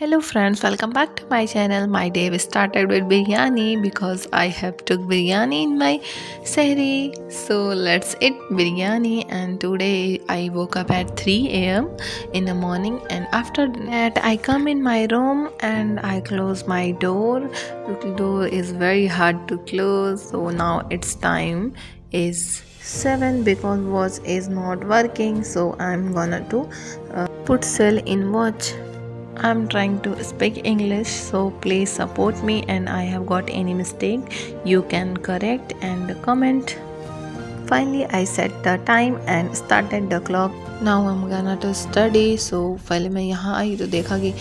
Hello friends, welcome back to my channel. My day started with biryani because I have took biryani in my sehri. So let's eat biryani, and today I woke up at 3 a.m. in the morning, and after that I come in my room and I close my door. The door is very hard to close, so now it's time is 7 because watch is not working, so I'm gonna to put cell in watch. I'm trying to speak English, so please support me, and I have got any mistake you can correct and comment. Finally I set the time and started the clock. Now I'm gonna to study. So पहले मैं यहाँ आई तो देखा कि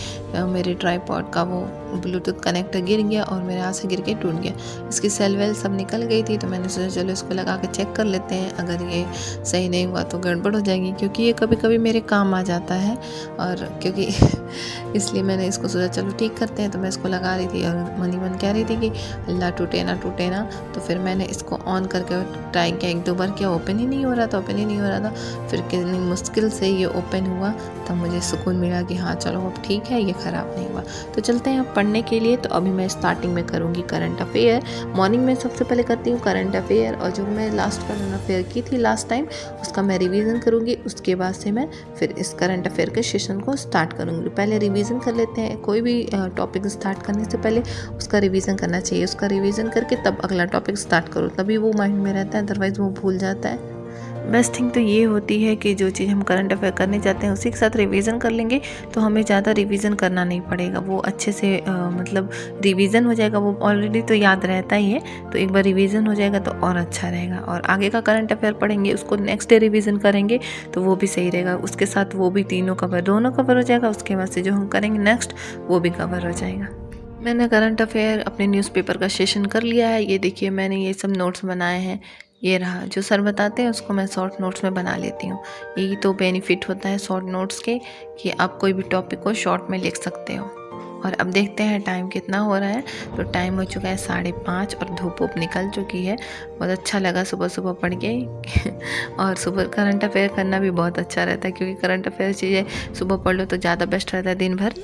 मेरे tripod का वो Bluetooth connector गिर गया और मेरे हाथ से गिर के टूट गया। इसकी सेल वेल सब निकल गई थी, तो मैंने सोचा चलो इसको लगा के चेक कर लेते हैं, अगर ये सही नहीं हुआ तो गड़बड़ हो जाएगी, क्योंकि ये कभी कभी मेरे काम आ जाता है। और क्योंकि इसलिए मैंने इसको सोचा चलो ठीक करते हैं। तो मैं इसको लगा रही थी और मनी मन कह रही थी कि अल्लाह टूटे ना। तो फिर मैंने इसको ऑन करके ट्राई किया, एक दो बार किया, ओपन ही नहीं हो रहा था। फिर कितनी मुश्किल से ये ओपन हुआ, तब मुझे सुकून मिला कि हाँ चलो अब ठीक है, ये ख़राब नहीं हुआ। तो चलते हैं अब पढ़ने के लिए। तो अभी मैं स्टार्टिंग में करूँगी करंट अफेयर। मॉर्निंग में सबसे पहले करती हूँ करंट अफेयर, और जो मैं लास्ट करंट अफेयर की थी लास्ट टाइम, उसका मैं रिवीजन करूँगी। उसके बाद से मैं फिर इस करंट अफेयर के सेशन को स्टार्ट करूँगी। पहले रिवीजन कर लेते हैं। कोई भी टॉपिक स्टार्ट करने से पहले उसका रिवीजन करना चाहिए। उसका रिवीजन करके तब अगला टॉपिक स्टार्ट करो, तभी वो माइंड में रहता है, अदरवाइज़ वो भूल जाता है। बेस्ट थिंग तो ये होती है कि जो चीज़ हम करंट अफेयर करने चाहते हैं उसी के साथ रिवीजन कर लेंगे, तो हमें ज़्यादा रिवीजन करना नहीं पड़ेगा। वो अच्छे से मतलब रिवीजन हो जाएगा, वो ऑलरेडी तो याद रहता ही है, तो एक बार रिवीजन हो जाएगा तो और अच्छा रहेगा। और आगे का करंट अफेयर पढ़ेंगे, उसको नेक्स्ट डे रिवीजन करेंगे तो वो भी सही रहेगा। उसके साथ वो भी तीनों कवर, दोनों कवर हो जाएगा। उसके बाद से जो हम करेंगे नेक्स्ट, वो भी कवर हो जाएगा। मैंने करंट अफेयर अपने न्यूज़पेपर का सेशन कर लिया है। ये देखिए मैंने ये सब नोट्स बनाए हैं। ये रहा, जो सर बताते हैं उसको मैं शॉर्ट नोट्स में बना लेती हूँ। यही तो बेनिफिट होता है शॉर्ट नोट्स के, कि आप कोई भी टॉपिक को शॉर्ट में लिख सकते हो। और अब देखते हैं टाइम कितना हो रहा है। तो टाइम हो चुका है 5:30 और धूप वूप निकल चुकी है। बहुत अच्छा लगा सुबह सुबह पढ़ के और सुबह करंट अफेयर करना भी बहुत अच्छा रहता है, क्योंकि करंट अफेयर चीज़ें सुबह पढ़ लो तो ज़्यादा बेस्ट रहता है। दिन भर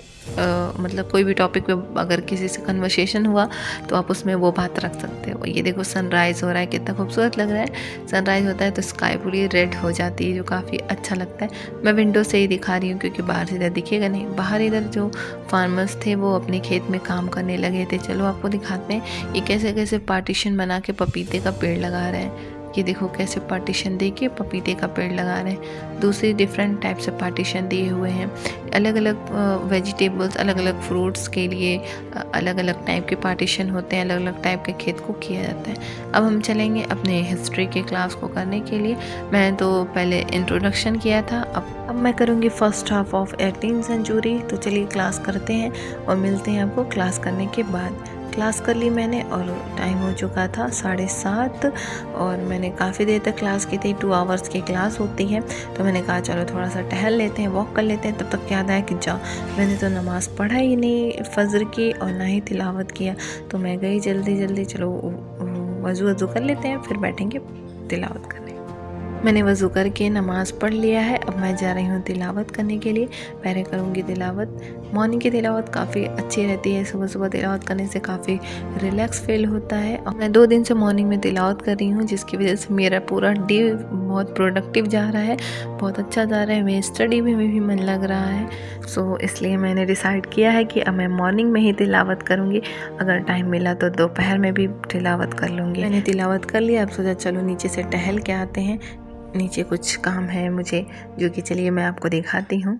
मतलब कोई भी टॉपिक पे अगर किसी से कन्वर्सेशन हुआ तो आप उसमें वो बात रख सकते हो। ये देखो सनराइज़ हो रहा है, कितना खूबसूरत लग रहा है। सनराइज़ होता है तो स्काई पूरी रेड हो जाती है, जो काफ़ी अच्छा लगता है। मैं विंडो से ही दिखा रही हूँ, क्योंकि बाहर से इधर दिखेगा नहीं। बाहर इधर जो फार्मर्स थे वो अपने खेत में काम करने लगे थे। चलो आपको दिखाते हैं ये कैसे कैसे पार्टीशन बना के पपीते का पेड़ लगा रहे हैं। ये देखो कैसे पार्टीशन दे के पपीते का पेड़ लगा रहे हैं। दूसरी डिफरेंट टाइप से पार्टीशन दिए हुए हैं। अलग अलग वेजिटेबल्स, अलग अलग फ्रूट्स के लिए अलग अलग टाइप के पार्टीशन होते हैं। अलग अलग टाइप के खेत को किया जाता है। अब हम चलेंगे अपने हिस्ट्री के क्लास को करने के लिए। मैंने तो पहले इंट्रोडक्शन किया था, अब मैं करूँगी first half of 18th century. तो चलिए क्लास करते हैं और मिलते हैं आपको क्लास करने के बाद। क्लास कर ली मैंने और टाइम हो चुका था 7:30, और मैंने काफ़ी देर तक क्लास की थी। 2 आवर्स की क्लास होती है, तो मैंने कहा चलो थोड़ा सा टहल लेते हैं, वॉक कर लेते हैं। तब तक याद आया कि मैंने तो नमाज़ पढ़ा ही नहीं फजर की, और ना ही तिलावत किया। तो मैं गई जल्दी चलो वज़ू कर लेते हैं, फिर बैठेंगे तिलावत करने। मैंने वज़ू करके नमाज़ पढ़ लिया है। अब मैं जा रही हूँ तिलावत करने के लिए। पहले करूँगी तिलावत। मॉर्निंग की तिलावत काफ़ी अच्छी रहती है। सुबह सुबह तिलावत करने से काफ़ी रिलैक्स फील होता है। और मैं 2 दिन से मॉर्निंग में तिलावत कर रही हूँ, जिसकी वजह से मेरा पूरा डे बहुत प्रोडक्टिव जा रहा है, बहुत अच्छा जा रहा है। मेरी स्टडी में भी मन लग रहा है। सो इसलिए मैंने डिसाइड किया है कि अब मैं मॉर्निंग में ही तिलावत करूँगी। अगर टाइम मिला तो दोपहर में भी तिलावत कर लूँगी। मैंने तिलावत कर लिया। अब सोचा चलो नीचे से टहल के आते हैं। नीचे कुछ काम है मुझे, जो कि चलिए मैं आपको दिखाती हूँ।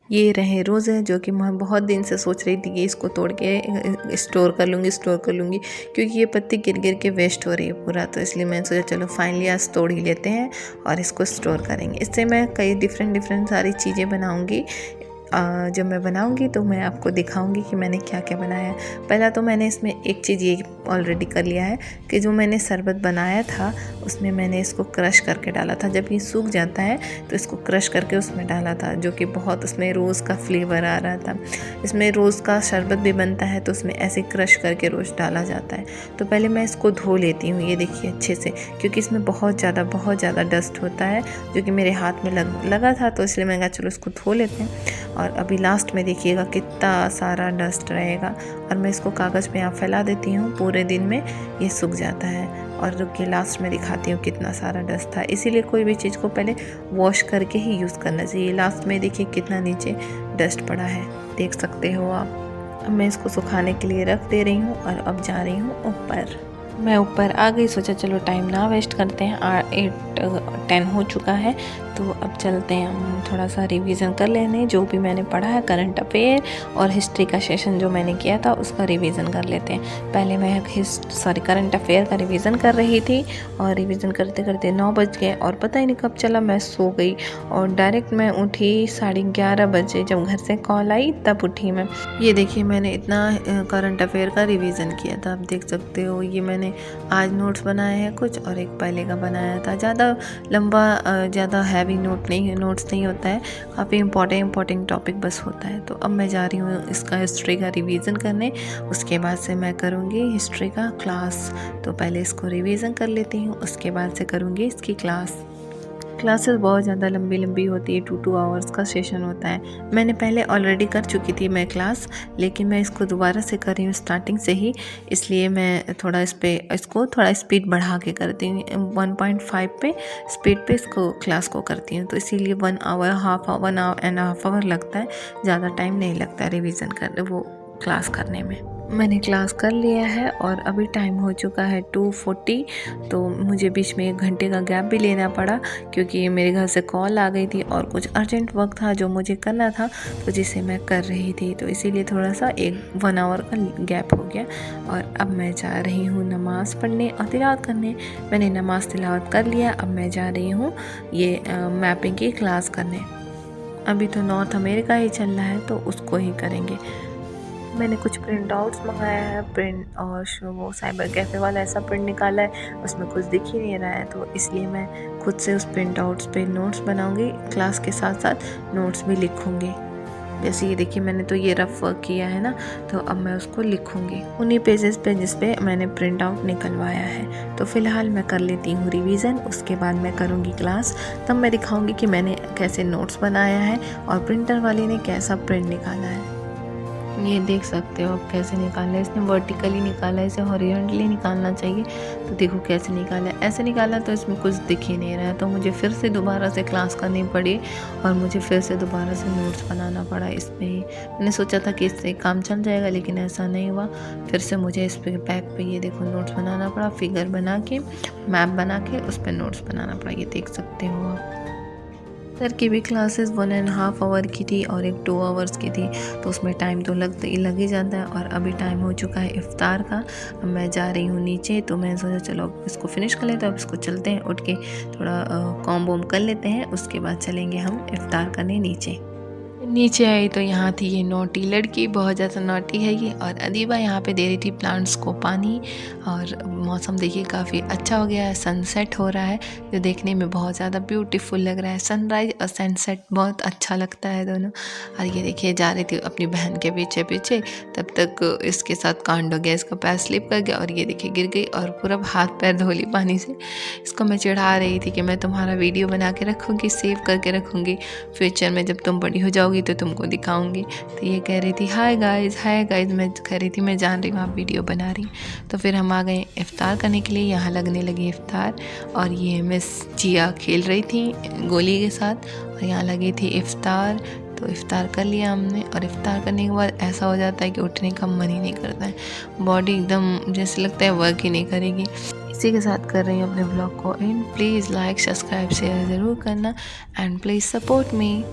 ये रहे रोज़ है, जो कि मैं बहुत दिन से सोच रही थी कि इसको तोड़ के स्टोर कर लूँगी, क्योंकि ये पत्ती गिर के वेस्ट हो रही है पूरा। तो इसलिए मैंने सोचा चलो फाइनली आज तोड़ ही लेते हैं और इसको स्टोर करेंगे। इससे मैं कई डिफरेंट सारी चीज़ें बनाऊँगी। जब मैं बनाऊंगी तो मैं आपको दिखाऊंगी कि मैंने क्या क्या बनाया है। पहला तो मैंने इसमें एक चीज़ ये ऑलरेडी कर लिया है कि जो मैंने शरबत बनाया था उसमें मैंने इसको क्रश करके डाला था। जब ये सूख जाता है तो इसको क्रश करके उसमें डाला था, जो कि बहुत उसमें रोज़ का फ्लेवर आ रहा था। इसमें रोज़ का शरबत भी बनता है, तो उसमें ऐसे क्रश करके रोज़ डाला जाता है। तो पहले मैं इसको धो लेती हूँ, ये देखिए अच्छे से, क्योंकि इसमें बहुत ज़्यादा डस्ट होता है, जो कि मेरे हाथ में लगा था। तो इसलिए मैं कहा चलो इसको धो लेते हैं। और अभी लास्ट में देखिएगा कितना सारा डस्ट रहेगा। और मैं इसको कागज़ पे यहाँ फैला देती हूँ, पूरे दिन में ये सूख जाता है। और रुकिए लास्ट में दिखाती हूँ कितना सारा डस्ट था। इसीलिए कोई भी चीज़ को पहले वॉश करके ही यूज़ करना चाहिए। लास्ट में देखिए कितना नीचे डस्ट पड़ा है, देख सकते हो आप। अब मैं इसको सुखाने के लिए रख दे रही हूँ और अब जा रही हूँ ऊपर। मैं ऊपर आ गई, सोचा चलो टाइम ना वेस्ट करते हैं। 8:10 हो चुका है, तो अब चलते हैं हम थोड़ा सा रिवीजन कर लेने जो भी मैंने पढ़ा है। करंट अफेयर और हिस्ट्री का सेशन जो मैंने किया था उसका रिवीजन कर लेते हैं। पहले मैं करंट अफेयर का रिवीजन कर रही थी और रिवीजन करते करते 9 बज गए और पता ही नहीं कब चला मैं सो गई। और डायरेक्ट मैं उठी 11:30 बजे, जब घर से कॉल आई तब उठी मैं। ये देखिए मैंने इतना करंट अफेयर का रिवीजन किया था, आप देख सकते हो। ये मैंने आज नोट्स बनाए हैं कुछ और एक पहले का बनाया था। ज़्यादा लंबा ज़्यादा हैवी नोट्स नहीं होता है, काफ़ी इम्पोर्टेंट टॉपिक बस होता है। तो अब मैं जा रही हूँ इसका हिस्ट्री का रिवीजन करने, उसके बाद से मैं करूँगी हिस्ट्री का क्लास। तो पहले इसको रिवीजन कर लेती हूँ, उसके बाद से करूँगी इसकी क्लासेस बहुत ज़्यादा लंबी होती है, 2 आवर्स का सेशन होता है। मैंने पहले ऑलरेडी कर चुकी थी मैं क्लास, लेकिन मैं इसको दोबारा से कर रही हूँ स्टार्टिंग से ही, इसलिए मैं थोड़ा इसको थोड़ा स्पीड बढ़ा के करती हूँ। 1.5 पे स्पीड पे इसको क्लास को करती हूँ। तो इसीलिए 1 आवर 1.5 आवर लगता है, ज़्यादा टाइम नहीं लगता रिविज़न वो क्लास करने में। मैंने क्लास कर लिया है और अभी टाइम हो चुका है 2:40। तो मुझे बीच में 1 घंटे का गैप भी लेना पड़ा, क्योंकि मेरे घर से कॉल आ गई थी और कुछ अर्जेंट वर्क था जो मुझे करना था, तो जिसे मैं कर रही थी। तो इसीलिए थोड़ा सा 1 आवर का गैप हो गया। और अब मैं जा रही हूँ नमाज़ पढ़ने और तिलावत करने। मैंने नमाज तिलावत कर लिया, अब मैं जा रही हूँ ये मैपिंग की क्लास करने। अभी तो नॉर्थ अमेरिका ही चल रहा है, तो उसको ही करेंगे। मैंने कुछ प्रिंट आउट्स मंगाया है, प्रिंट और वो साइबर कैफ़े वाला ऐसा प्रिंट निकाला है, उसमें कुछ दिख ही नहीं रहा है। तो इसलिए मैं खुद से उस प्रिंट आउट्स पे नोट्स बनाऊंगी, क्लास के साथ साथ नोट्स भी लिखूंगी। जैसे ये देखिए मैंने तो ये रफ वर्क किया है ना, तो अब मैं उसको लिखूंगी उन्हीं पेजेस पे जिस पे मैंने प्रिंट आउट निकलवाया है। तो फ़िलहाल मैं कर लेती हूँ रिवीज़न, उसके बाद मैं करूँगी क्लास। तब मैं दिखाऊंगी कि मैंने कैसे नोट्स बनाया है और प्रिंटर वाले ने कैसा प्रिंट निकाला है। ये देख सकते हो आप कैसे निकाला है, इसने वर्टिकली निकाला है, इसे हॉरिजॉन्टली निकालना चाहिए। तो देखो कैसे निकाला है, ऐसे निकाला तो इसमें कुछ दिख ही नहीं रहा है। तो मुझे फिर से दोबारा से क्लास करनी पड़ी और मुझे फिर से दोबारा से नोट्स बनाना पड़ा इसमें ही। मैंने सोचा था कि इससे काम चल जाएगा, लेकिन ऐसा नहीं हुआ। फिर से मुझे इस पे बैक पे ये देखो नोट्स बनाना पड़ा, फिगर बना के मैप बना के उस पर नोट्स बनाना पड़ा। ये देख सकते हो आप। सर की भी क्लासेस 1.5 आवर की थी और एक 2 आवर्स की थी, तो उसमें टाइम तो लग ही जाता है। और अभी टाइम हो चुका है इफ्तार का, अब मैं जा रही हूँ नीचे। तो मैं सोचा चलो अब इसको फिनिश कर लेते हैं, अब इसको चलते हैं, उठ के थोड़ा कॉम वॉम कर लेते हैं, उसके बाद चलेंगे हम इफ्तार करने नीचे। नीचे आई तो यहाँ थी ये नोटी लड़की, बहुत ज़्यादा नोटी है ये। और अदीबा यहाँ पे दे रही थी प्लांट्स को पानी। और मौसम देखिए काफ़ी अच्छा हो गया है, सनसेट हो रहा है जो देखने में बहुत ज़्यादा ब्यूटीफुल लग रहा है। सनराइज़ और सनसेट बहुत अच्छा लगता है दोनों। और ये देखिए जा रही थी अपनी बहन के पीछे पीछे, तब तक इसके साथ कांड हो गया, इसका पैर स्लिप कर गया और ये देखिए गिर गई और पूरा हाथ पैर धो ली पानी से। इसको मैं चिढ़ा रही थी कि मैं तुम्हारा वीडियो बना के रखूँगी, सेव करके रखूँगी, फ्यूचर में जब तुम बड़ी हो जाओगी तो तुमको दिखाऊंगी। तो ये कह रही थी हाय गाइस। मैं कह रही थी मैं जान रही हूँ आप वीडियो बना रही। तो फिर हम आ गए इफ्तार करने के लिए, यहाँ लगने लगी इफ्तार। और ये मिस जिया खेल रही थी गोली के साथ और यहाँ लगी थी इफ्तार। तो इफ्तार कर लिया हमने। और इफ्तार करने के बाद ऐसा हो जाता है कि उठने का मन ही नहीं करता है, बॉडी एकदम जैसे लगता है वर्क ही नहीं करेगी। इसी के साथ कर रही हूँ अपने ब्लॉग को and. Please like subscribe share ज़रूर करना एंड प्लीज़ सपोर्ट मी।